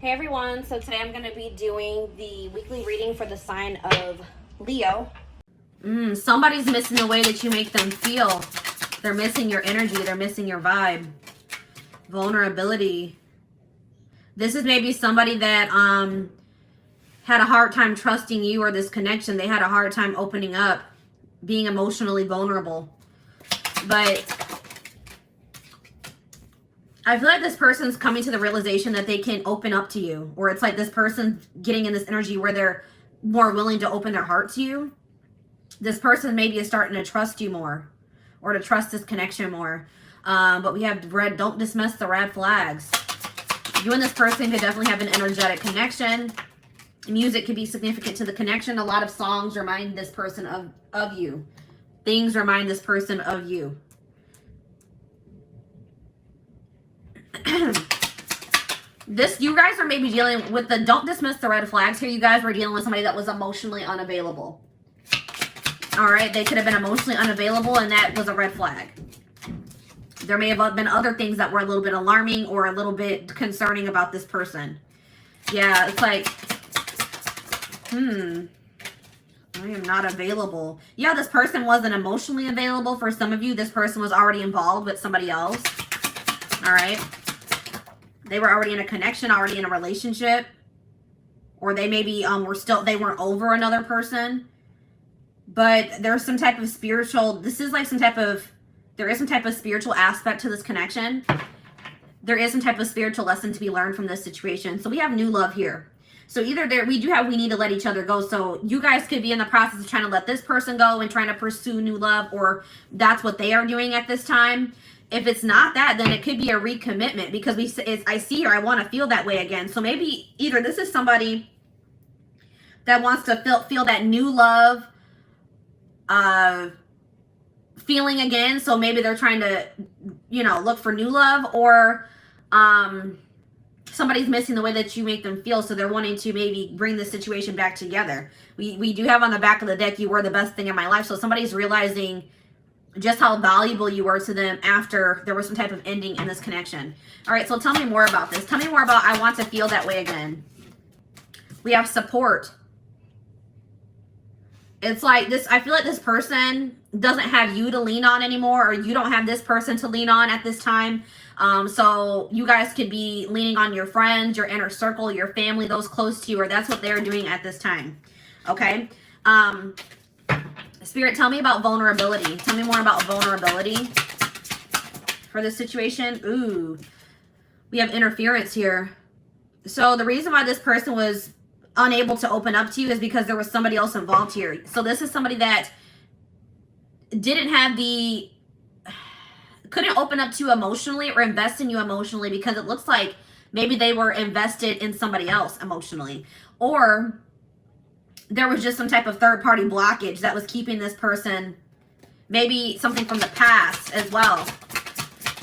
Hey everyone, so today I'm going to be doing the weekly reading for the sign of Leo. Somebody's missing the way that you make them feel. They're missing your energy. They're missing your vibe. Vulnerability. This is maybe somebody that had a hard time trusting you or this connection. They had a hard time opening up, being emotionally vulnerable. But I feel like this person's coming to the realization that they can open up to you. Or it's like this person getting in this energy where they're more willing to open their heart to you. This person maybe is starting to trust you more. Or to trust this connection more. But we have red, don't dismiss the red flags. You and this person could definitely have an energetic connection. Music could be significant to the connection. A lot of songs remind this person of you. Things remind this person of you. You guys are maybe dealing with the don't dismiss the red flags here. You guys were dealing with somebody that was emotionally unavailable. All right, they could have been emotionally unavailable, and that was a red flag. There may have been other things that were a little bit alarming or a little bit concerning about this person. Yeah, it's like, I am not available. Yeah, this person wasn't emotionally available for some of you. This person was already involved with somebody else. All right. They were already in a connection, already in a relationship. Or they maybe they weren't over another person. But there's some type of spiritual, there is some type of spiritual aspect to this connection. There is some type of spiritual lesson to be learned from this situation. So we have new love here. So either we need to let each other go. So you guys could be in the process of trying to let this person go and trying to pursue new love, or that's what they are doing at this time. If it's not that, then it could be a recommitment, because I see here, I want to feel that way again. So maybe either this is somebody that wants to feel that new love feeling again. So maybe they're trying to, look for new love, or somebody's missing the way that you make them feel. So they're wanting to maybe bring this situation back together. We do have on the back of the deck, you were the best thing in my life. So somebody's realizing just how valuable you were to them after there was some type of ending in this connection. All right, so tell me more about this. Tell me more about I want to feel that way again. We have support. It's like this, I feel like this person doesn't have you to lean on anymore, or you don't have this person to lean on at this time. So you guys could be leaning on your friends, your inner circle, your family, those close to you, or that's what they're doing at this time. Okay. Spirit, tell me about vulnerability. Tell me more about vulnerability for this situation. Ooh, we have interference here. So the reason why this person was unable to open up to you is because there was somebody else involved here. So this is somebody that couldn't open up to you emotionally or invest in you emotionally, because it looks like maybe they were invested in somebody else emotionally, or there was just some type of third-party blockage that was keeping this person, maybe something from the past as well.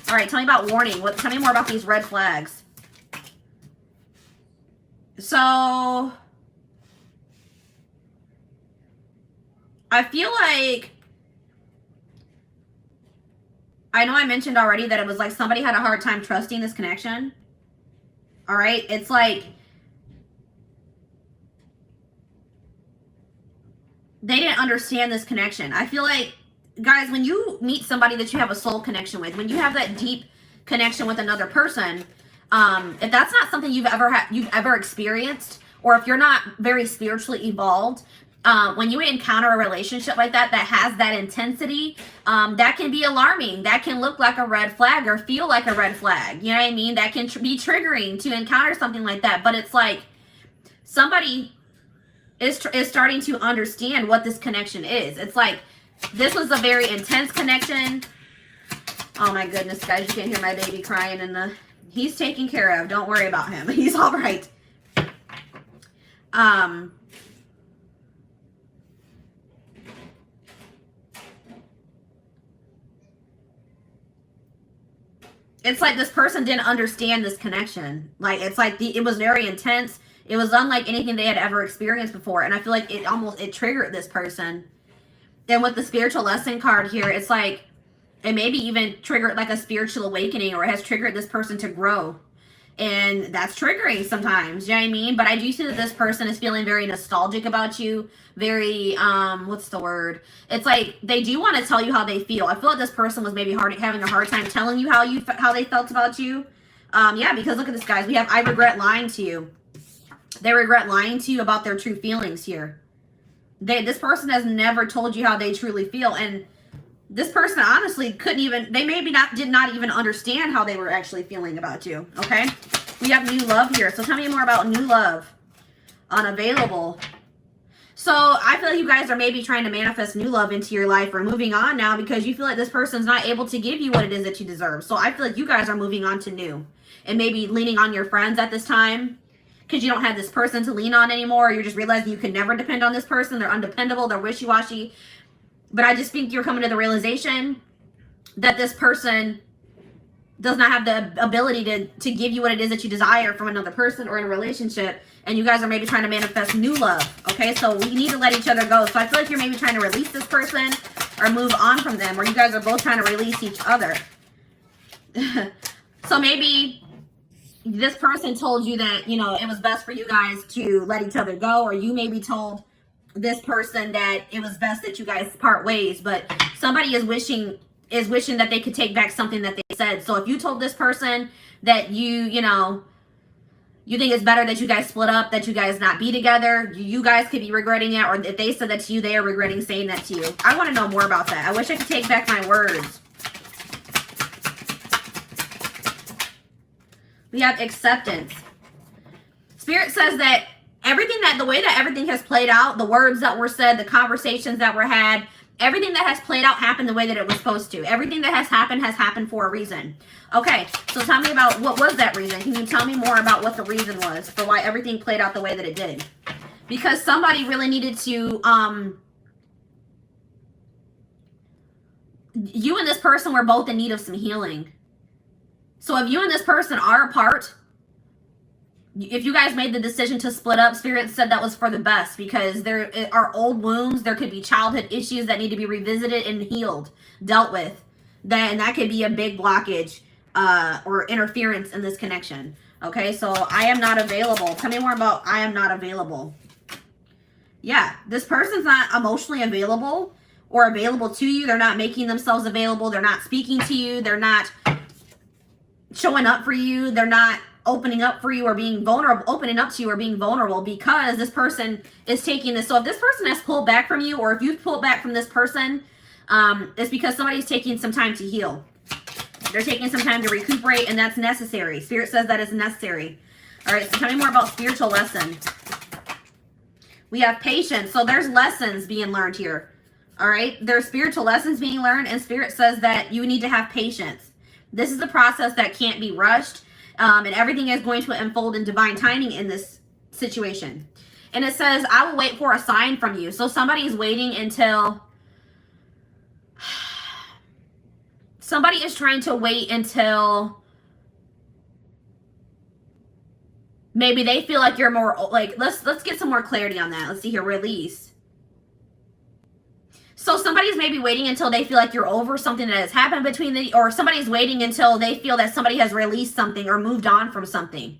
All right, tell me about warning. Tell me more about these red flags. So I feel like, I know I mentioned already that it was like somebody had a hard time trusting this connection. All right, it's like they didn't understand this connection. I feel like, guys, when you meet somebody that you have a soul connection with, when you have that deep connection with another person, if that's not something you've ever experienced, or if you're not very spiritually evolved, when you encounter a relationship like that has that intensity, that can be alarming. That can look like a red flag or feel like a red flag. You know what I mean? That can be triggering to encounter something like that. But it's like somebody is starting to understand what this connection is. It's like this was a very intense connection. Oh my goodness, guys, you can't hear my baby crying he's taken care of. Don't worry about him. He's all right. It's like this person didn't understand this connection. Like, it's like it was very intense. It was unlike anything they had ever experienced before. And I feel like it triggered this person. Then with the spiritual lesson card here, it's like it maybe even triggered like a spiritual awakening, or it has triggered this person to grow. And that's triggering sometimes, you know what I mean? But I do see that this person is feeling very nostalgic about you. Very, what's the word? It's like they do want to tell you how they feel. I feel like this person was maybe having a hard time telling you how they felt about you. Yeah, because look at this, guys. We have, I regret lying to you. They regret lying to you about their true feelings here. This person has never told you how they truly feel. And this person honestly couldn't even, they maybe did not even understand how they were actually feeling about you, okay? We have new love here. So tell me more about new love. Unavailable. So I feel like you guys are maybe trying to manifest new love into your life or moving on now because you feel like this person's not able to give you what it is that you deserve. So I feel like you guys are moving on to new and maybe leaning on your friends at this time because you don't have this person to lean on anymore. Or you're just realizing you can never depend on this person. They're undependable. They're wishy-washy. But I just think you're coming to the realization that this person does not have the ability to give you what it is that you desire from another person or in a relationship. And you guys are maybe trying to manifest new love. Okay, so we need to let each other go. So I feel like you're maybe trying to release this person or move on from them. Or you guys are both trying to release each other. So maybe this person told you that, you know, it was best for you guys to let each other go. Or you maybe told this person that it was best that you guys part ways. But somebody is wishing that they could take back something that they said. So if you told this person that you know, you think it's better that you guys split up, that you guys not be together, you guys could be regretting it. Or if they said that to you, they are regretting saying that to you. I want to know more about that. I wish I could take back my words. We have acceptance. Spirit says that the way that everything has played out, the words that were said, the conversations that were had, everything that has played out happened the way that it was supposed to. Everything that has happened for a reason. Okay, so tell me about what was that reason. Can you tell me more about what the reason was for why everything played out the way that it did? Because somebody really needed to, you and this person were both in need of some healing. So if you and this person are apart, if you guys made the decision to split up, Spirit said that was for the best because there are old wounds. There could be childhood issues that need to be revisited and healed, dealt with. Then that could be a big blockage or interference in this connection. Okay, so I am not available. Tell me more about I am not available. Yeah, this person's not emotionally available or available to you. They're not making themselves available. They're not speaking to you. They're not showing up for you. They're not opening up for you or being vulnerable, opening up to you or being vulnerable because this person is taking this. So if this person has pulled back from you or if you've pulled back from this person, it's because somebody's taking some time to heal. They're taking some time to recuperate and that's necessary. Spirit says that is necessary. All right, so tell me more about spiritual lesson. We have patience. So there's lessons being learned here. All right, there's spiritual lessons being learned and Spirit says that you need to have patience. This is a process that can't be rushed. And everything is going to unfold in divine timing in this situation. And it says, I will wait for a sign from you. So somebody's waiting until, somebody is trying to wait until maybe they feel like you're more, like, let's get some more clarity on that. Let's see here, release. So somebody's maybe waiting until they feel like you're over something that has happened between or somebody's waiting until they feel that somebody has released something or moved on from something.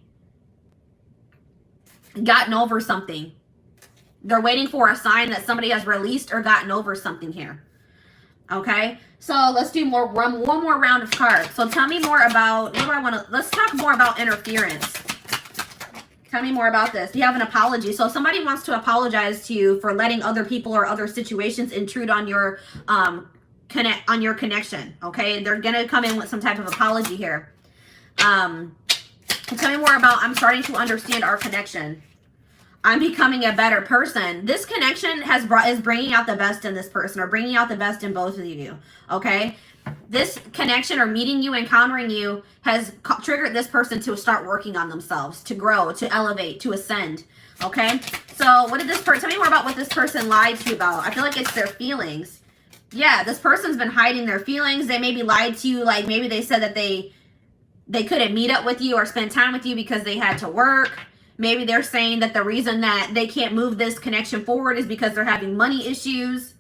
Gotten over something. They're waiting for a sign that somebody has released or gotten over something here. Okay, so let's do one more round of cards. So tell me more about, what do I want to, let's talk more about interference. Tell me more about this. You have an apology. So if somebody wants to apologize to you for letting other people or other situations intrude on your connection. Okay, they're gonna come in with some type of apology here. Tell me more about, I'm starting to understand our connection. I'm becoming a better person. This connection is bringing out the best in this person or bringing out the best in both of you. Okay, this connection or meeting you, encountering you has triggered this person to start working on themselves, to grow, to elevate, to ascend. Okay, so what did this person, tell me more about what this person lied to you about. I feel like it's their feelings. Yeah, this person's been hiding their feelings. They maybe lied to you, like maybe they said that they couldn't meet up with you or spend time with you because they had to work. Maybe they're saying that the reason that they can't move this connection forward is because they're having money issues.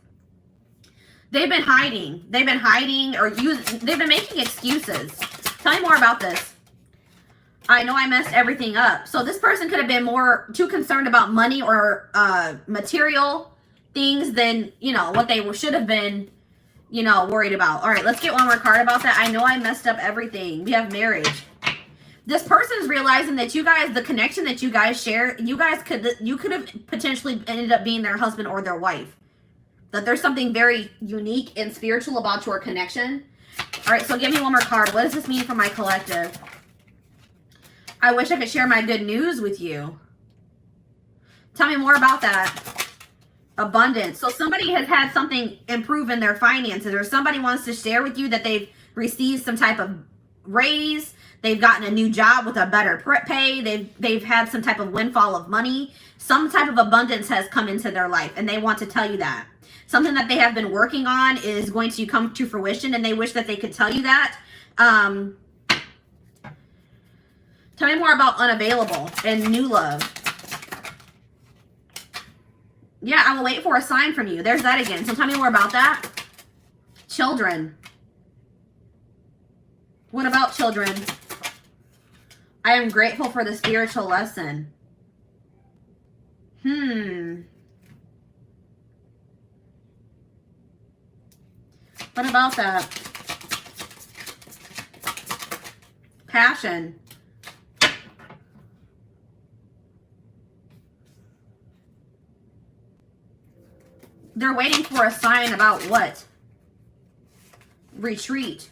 They've been hiding. They've been hiding or they've been making excuses. Tell me more about this. I know I messed everything up. So this person could have been too concerned about money or material things than, you know, what they should have been, you know, worried about. All right, let's get one more card about that. I know I messed up everything. We have marriage. This person is realizing that you guys, the connection that you guys share, you could have potentially ended up being their husband or their wife. That there's something very unique and spiritual about your connection. All right, so give me one more card. What does this mean for my collective? I wish I could share my good news with you. Tell me more about that. Abundance. So somebody has had something improve in their finances, or somebody wants to share with you that they've received some type of raise. They've gotten a new job with a better pay. They've had some type of windfall of money. Some type of abundance has come into their life, and they want to tell you that. Something that they have been working on is going to come to fruition, and they wish that they could tell you that. Tell me more about unavailable and new love. Yeah, I will wait for a sign from you. There's that again. So tell me more about that. Children. What about children? I am grateful for the spiritual lesson. What about that? Passion. They're waiting for a sign about what? Retreat.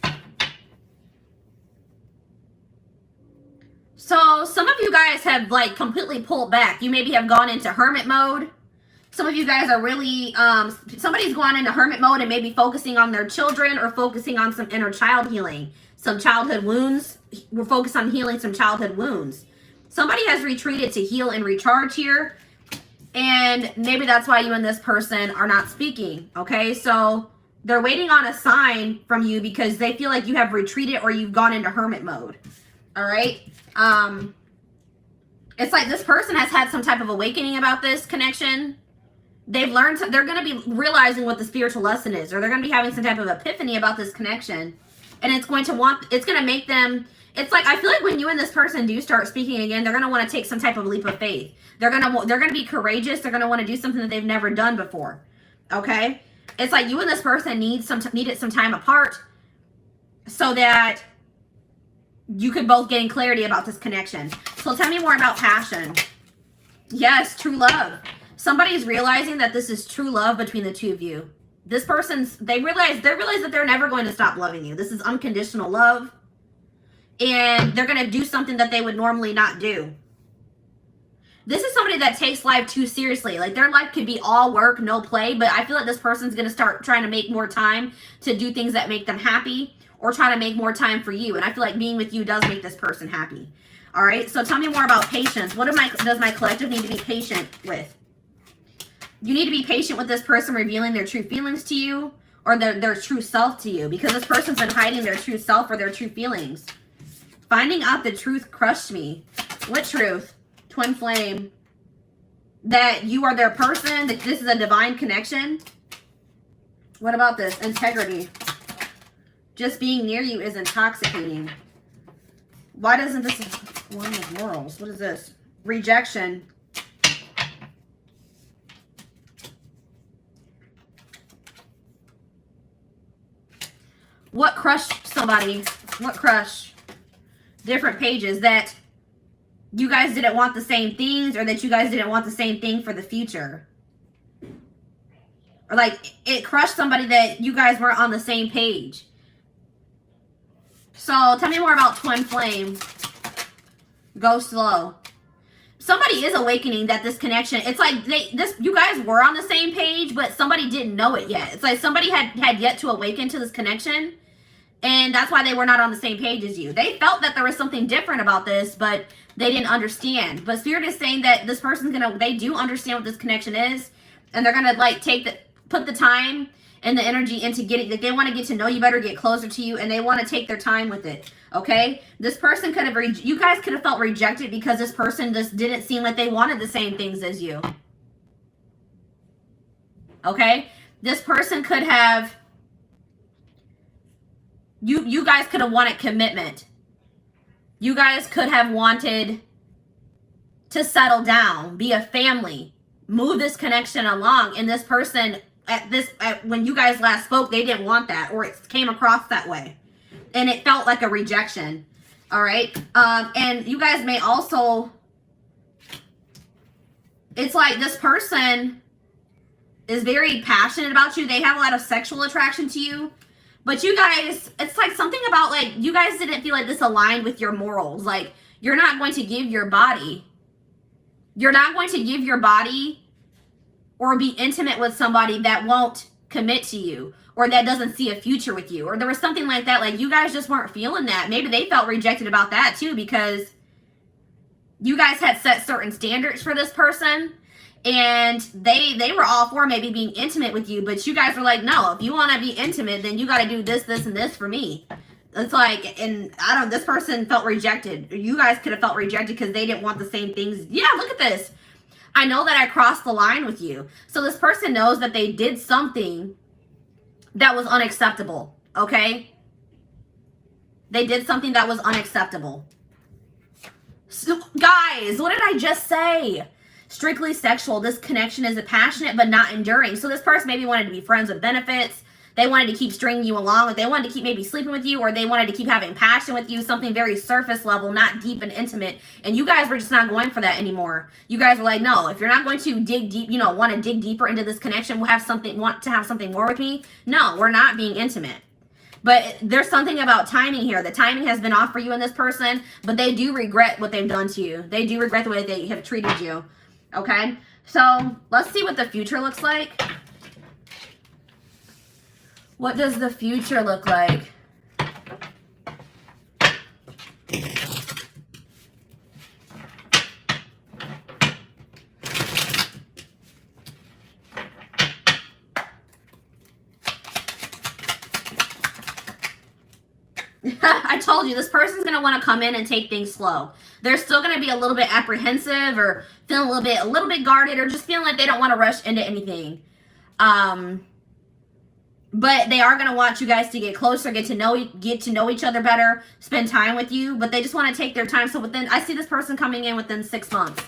So some of you guys have like completely pulled back. You maybe have gone into hermit mode. Some of you guys are really, somebody's gone into hermit mode and maybe focusing on their children or focusing on some inner child healing. Some childhood wounds. We're focused on healing some childhood wounds. Somebody has retreated to heal and recharge here. And maybe that's why you and this person are not speaking, okay? So they're waiting on a sign from you because they feel like you have retreated or you've gone into hermit mode, all right? It's like this person has had some type of awakening about this connection. They've learned, they're going to be realizing what the spiritual lesson is, or they're going to be having some type of epiphany about this connection. And it's going to make them, it's like, I feel like when you and this person do start speaking again, they're going to want to take some type of leap of faith. They're going to be courageous. They're going to want to do something that they've never done before. Okay? It's like you and this person needed some time apart so that you could both gain clarity about this connection. So tell me more about passion. Yes, true love. Somebody's realizing that this is true love between the two of you. This person's, they realize that they're never going to stop loving you. This is unconditional love. And they're going to do something that they would normally not do. This is somebody that takes life too seriously. Like their life could be all work, no play, but I feel like this person's going to start trying to make more time to do things that make them happy or try to make more time for you. And I feel like being with you does make this person happy. All right. So tell me more about patience. What does my collective need to be patient with? You need to be patient with this person revealing their true feelings to you or their true self to you, because this person's been hiding their true self or their true feelings. Finding out the truth crushed me. What truth? Twin flame. That you are their person, that this is a divine connection. What about this? Integrity. Just being near you is intoxicating. Why doesn't this one of morals? What is this? Rejection. What crushed somebody? What crushed? Different pages. That you guys didn't want the same things, or that you guys didn't want the same thing for the future. Or like it crushed somebody that you guys weren't on the same page. So tell me more about twin flame. Go slow. Somebody is awakening that this connection, it's like you guys were on the same page, but somebody didn't know it yet. It's like somebody had yet to awaken to this connection, and that's why they were not on the same page as you. They felt that there was something different about this, but they didn't understand. But Spirit is saying that this person's they do understand what this connection is, and they're gonna like put the time and the energy into getting, like they want to get to know you better, get closer to you, and they want to take their time with it. Okay, this person could have, you guys could have felt rejected because this person just didn't seem like they wanted the same things as you. Okay, this person could have, you guys could have wanted commitment. You guys could have wanted to settle down, be a family, move this connection along, and this person when you guys last spoke, they didn't want that, or it came across that way, and it felt like a rejection. All right, and you guys may also, it's like this person is very passionate about you. They have a lot of sexual attraction to you, but you guys, it's like something about like you guys didn't feel like this aligned with your morals. Like you're not going to give your body. You're not going to give your body or be intimate with somebody that won't commit to you or that doesn't see a future with you. Or there was something like that. Like you guys just weren't feeling that. Maybe they felt rejected about that too, because you guys had set certain standards for this person and they were all for maybe being intimate with you, but you guys were like, no, if you want to be intimate, then you got to do this, this, and this for me. It's like, and I don't, this person felt rejected. You guys could have felt rejected because they didn't want the same things. Yeah, look at this. I know that I crossed the line with you. So this person knows that they did something that was unacceptable, okay? They did something that was unacceptable. So, guys, what did I just say? Strictly sexual. This connection is passionate but not enduring. So this person maybe wanted to be friends with benefits. They wanted to keep stringing you along. Or they wanted to keep maybe sleeping with you, or they wanted to keep having passion with you, something very surface level, not deep and intimate. And you guys were just not going for that anymore. You guys were like, no, if you're not going to dig deep, you know, want to dig deeper into this connection, want to have something more with me. No, we're not being intimate. But there's something about timing here. The timing has been off for you and this person, but they do regret what they've done to you. They do regret the way they have treated you. Okay? So let's see what the future looks like. What does the future look like? I told you, this person's going to want to come in and take things slow. They're still going to be a little bit apprehensive or feeling a little bit guarded, or just feeling like they don't want to rush into anything. But they are going to want you guys to get closer, get to know each other better, spend time with you. But they just want to take their time. So within, I see this person coming in within 6 months.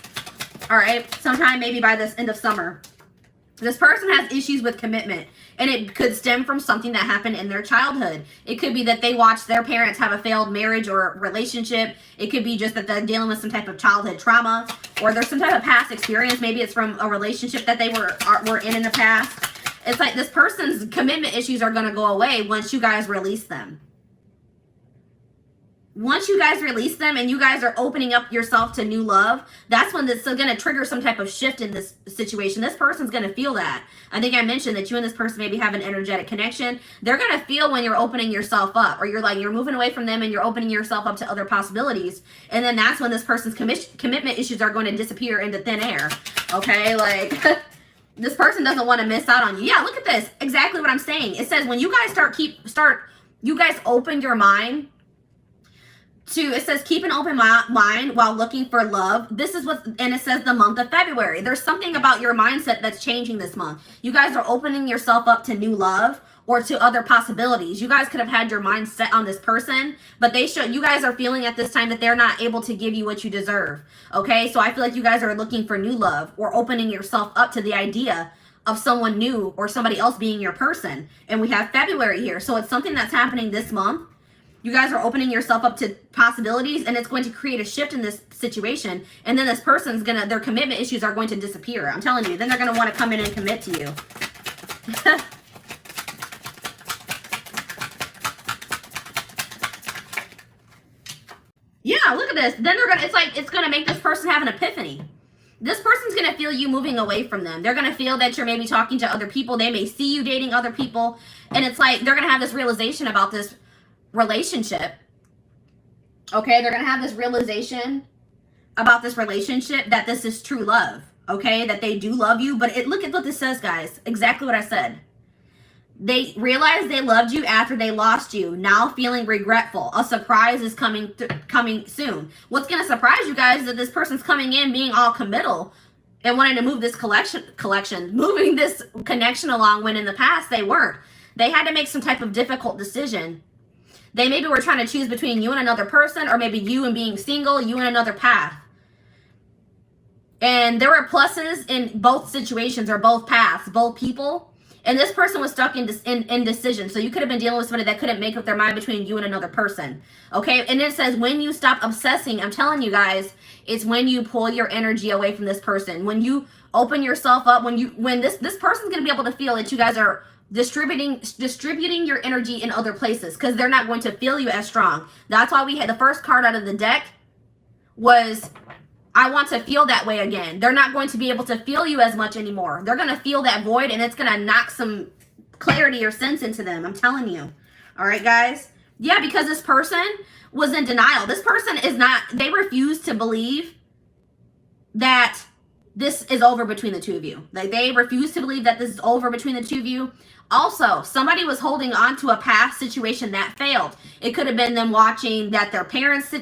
All right, sometime maybe by this end of summer. This person has issues with commitment, and it could stem from something that happened in their childhood. It could be that they watched their parents have a failed marriage or relationship. It could be just that they're dealing with some type of childhood trauma, or there's some type of past experience. Maybe it's from a relationship that they were in the past. It's like this person's commitment issues are going to go away once you guys release them. Once you guys release them and you guys are opening up yourself to new love, that's when this is going to trigger some type of shift in this situation. This person's going to feel that. I think I mentioned that you and this person maybe have an energetic connection. They're going to feel when you're opening yourself up, or you're moving away from them and you're opening yourself up to other possibilities. And then that's when this person's commitment issues are going to disappear into thin air. Okay, like this person doesn't want to miss out on you. Yeah, look at this. Exactly what I'm saying. It says when you guys you guys open your mind it says keep an open mind while looking for love. This is and it says the month of February. There's something about your mindset that's changing this month. You guys are opening yourself up to new love or to other possibilities. You guys could have had your mind set on this person, but you guys are feeling at this time that they're not able to give you what you deserve. Okay, so I feel like you guys are looking for new love or opening yourself up to the idea of someone new or somebody else being your person. And we have February here, so it's something that's happening this month. You guys are opening yourself up to possibilities, and it's going to create a shift in this situation. And then this person's their commitment issues are going to disappear. I'm telling you, then they're going to want to come in and commit to you. Yeah, look at this. Then it's going to make this person have an epiphany. This person's going to feel you moving away from them. They're going to feel that you're maybe talking to other people. They may see you dating other people. And it's like they're going to have this realization about this relationship. Okay, they're going to have this realization about this relationship that this is true love. Okay, that they do love you. But look at what this says, guys. Exactly what I said. They realized they loved you after they lost you. Now feeling regretful. A surprise is coming soon. What's going to surprise you guys is that this person's coming in being all committal and wanting to move this moving this connection along when in the past they weren't. They had to make some type of difficult decision. They maybe were trying to choose between you and another person, or maybe you and being single, you and another path. And there were pluses in both situations, or both paths, both people. And this person was stuck in indecision. So you could have been dealing with somebody that couldn't make up their mind between you and another person. Okay? And it says when you stop obsessing, I'm telling you guys, it's when you pull your energy away from this person. When you open yourself up, when this person's going to be able to feel that you guys are distributing your energy in other places, because they're not going to feel you as strong. That's why we had the first card out of the deck was, I want to feel that way again. They're not going to be able to feel you as much anymore. They're going to feel that void, and it's going to knock some clarity or sense into them. I'm telling you. All right, guys? Yeah, because this person was in denial. This person is not, they refuse to believe that this is over between the two of you. Like, they refuse to believe that this is over between the two of you. Also, somebody was holding on to a past situation that failed. It could have been them watching that their parents'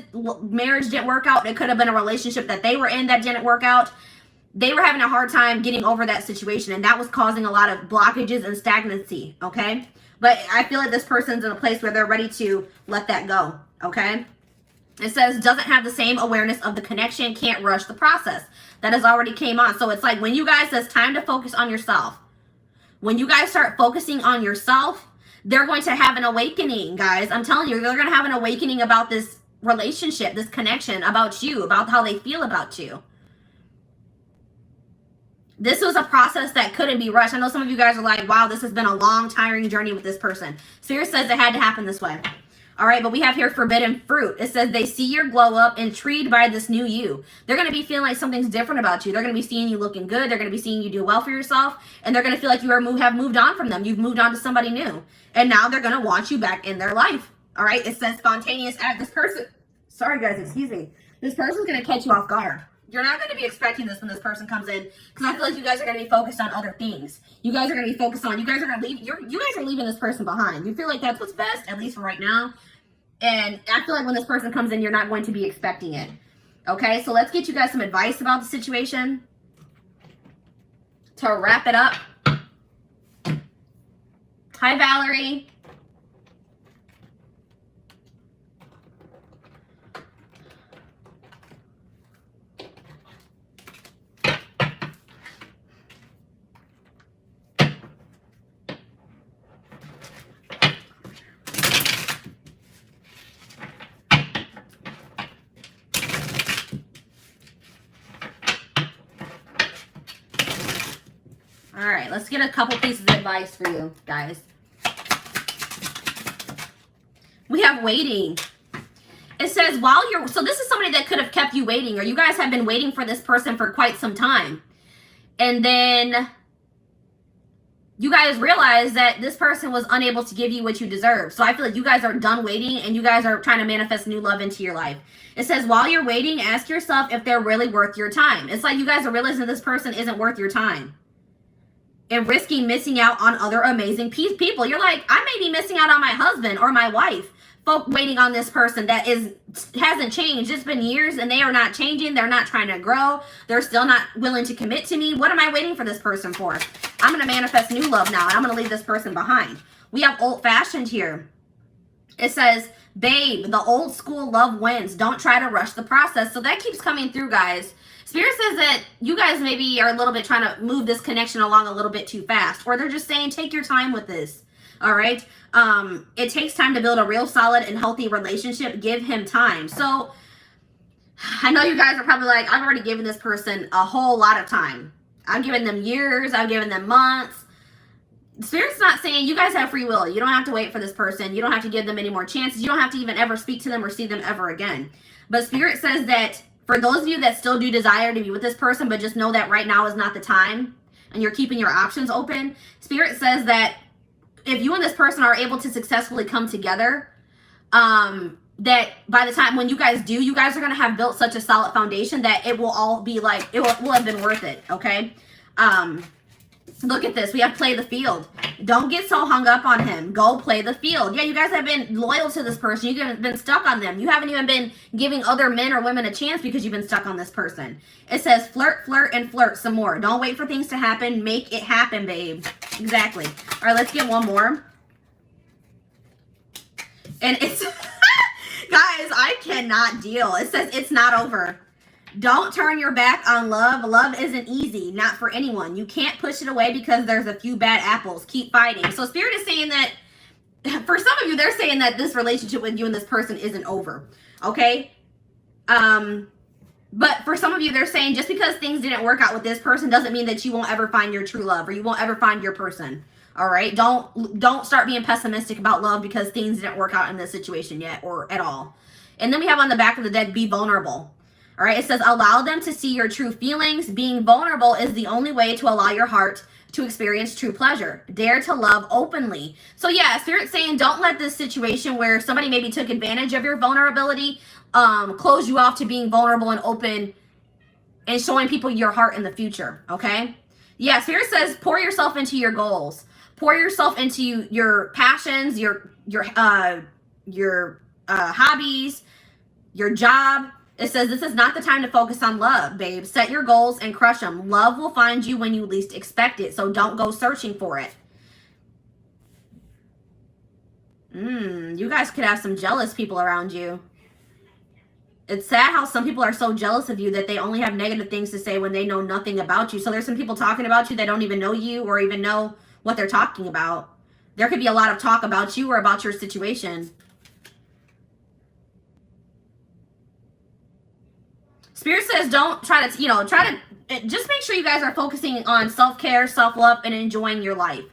marriage didn't work out. It could have been a relationship that they were in that didn't work out. They were having a hard time getting over that situation, and that was causing a lot of blockages and stagnancy, okay? But I feel like this person's in a place where they're ready to let that go, okay? It says, doesn't have the same awareness of the connection, can't rush the process. That has already came on. So it's like when you guys, it's time to focus on yourself. When you guys start focusing on yourself, they're going to have an awakening, guys. I'm telling you, they're going to have an awakening about this relationship, this connection, about you, about how they feel about you. This was a process that couldn't be rushed. I know some of you guys are like, wow, this has been a long, tiring journey with this person. Spirit says it had to happen this way. All right, but we have here forbidden fruit. It says they see your glow up, intrigued by this new you. They're going to be feeling like something's different about you. They're going to be seeing you looking good. They're going to be seeing you do well for yourself. And they're going to feel like you have moved on from them. You've moved on to somebody new. And now they're going to want you back in their life. All right, it says spontaneous act. This person, sorry guys, excuse me. This person's going to catch you off guard. You're not going to be expecting this when this person comes in, because I feel like you guys are going to be focused on other things. You guys are going to be focused on, you guys are going to leave, you guys are leaving this person behind. You feel like that's what's best, at least for right now. And I feel like when this person comes in, you're not going to be expecting it. Okay, so let's get you guys some advice about the situation to wrap it up. Hi, Valerie. All right, let's get a couple pieces of advice for you guys. We have waiting. It says while you're, so this is somebody that could have kept you waiting, or you guys have been waiting for this person for quite some time. And then you guys realize that this person was unable to give you what you deserve. So I feel like you guys are done waiting, and you guys are trying to manifest new love into your life. It says while you're waiting, ask yourself if they're really worth your time. It's like you guys are realizing this person isn't worth your time, and risking missing out on other amazing people. You're like, I may be missing out on my husband or my wife. Folk waiting on this person that hasn't changed. It's been years and they are not changing. They're not trying to grow. They're still not willing to commit to me. What am I waiting for this person for? I'm going to manifest new love now, and I'm going to leave this person behind. We have old-fashioned here. It says, babe, the old school love wins. Don't try to rush the process. So that keeps coming through, guys. Spirit says that you guys maybe are a little bit trying to move this connection along a little bit too fast. Or they're just saying, take your time with this. All right? It takes time to build a real solid and healthy relationship. Give him time. So, I know you guys are probably like, I've already given this person a whole lot of time. I've given them years. I've given them months. Spirit's not saying you guys have free will. You don't have to wait for this person. You don't have to give them any more chances. You don't have to even ever speak to them or see them ever again. But Spirit says that for those of you that still do desire to be with this person, but just know that right now is not the time, and you're keeping your options open, Spirit says that if you and this person are able to successfully come together, that by the time when you guys do, you guys are going to have built such a solid foundation that it will all be like, it will have been worth it, okay? Look at this. We have play the field. Don't get so hung up on him. Go play the field. Yeah, you guys have been loyal to this person. You've been stuck on them. You haven't even been giving other men or women a chance because you've been stuck on this person. It says flirt, flirt, and flirt some more. Don't wait for things to happen. Make it happen, babe. Exactly. All right, let's get one more. And it's, guys, I cannot deal. It says it's not over. Don't turn your back on love. Love isn't easy, not for anyone. You can't push it away because there's a few bad apples. Keep fighting. So Spirit is saying that, for some of you, they're saying that this relationship with you and this person isn't over. Okay? But for some of you, they're saying just because things didn't work out with this person doesn't mean that you won't ever find your true love, or you won't ever find your person. All right? Don't start being pessimistic about love because things didn't work out in this situation yet or at all. And then we have on the back of the deck, be vulnerable. All right? It says, allow them to see your true feelings. Being vulnerable is the only way to allow your heart to experience true pleasure. Dare to love openly. So yeah, Spirit's saying don't let this situation where somebody maybe took advantage of your vulnerability close you off to being vulnerable and open and showing people your heart in the future. Okay? Yeah, Spirit says pour yourself into your goals. Pour yourself into your passions, your hobbies, your job. It says this is not the time to focus on love, babe. Set your goals and crush them. Love will find you when you least expect it, so don't go searching for it. You guys could have some jealous people around you. It's sad how some people are so jealous of you that they only have negative things to say when they know nothing about you. So there's some people talking about you that don't even know you or even know what they're talking about. There could be a lot of talk about you or about your situation. Spirit says don't try to, just make sure you guys are focusing on self-care, self-love, and enjoying your life.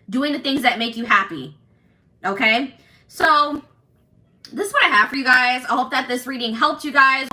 Doing the things that make you happy. Okay? So this is what I have for you guys. I hope that this reading helped you guys.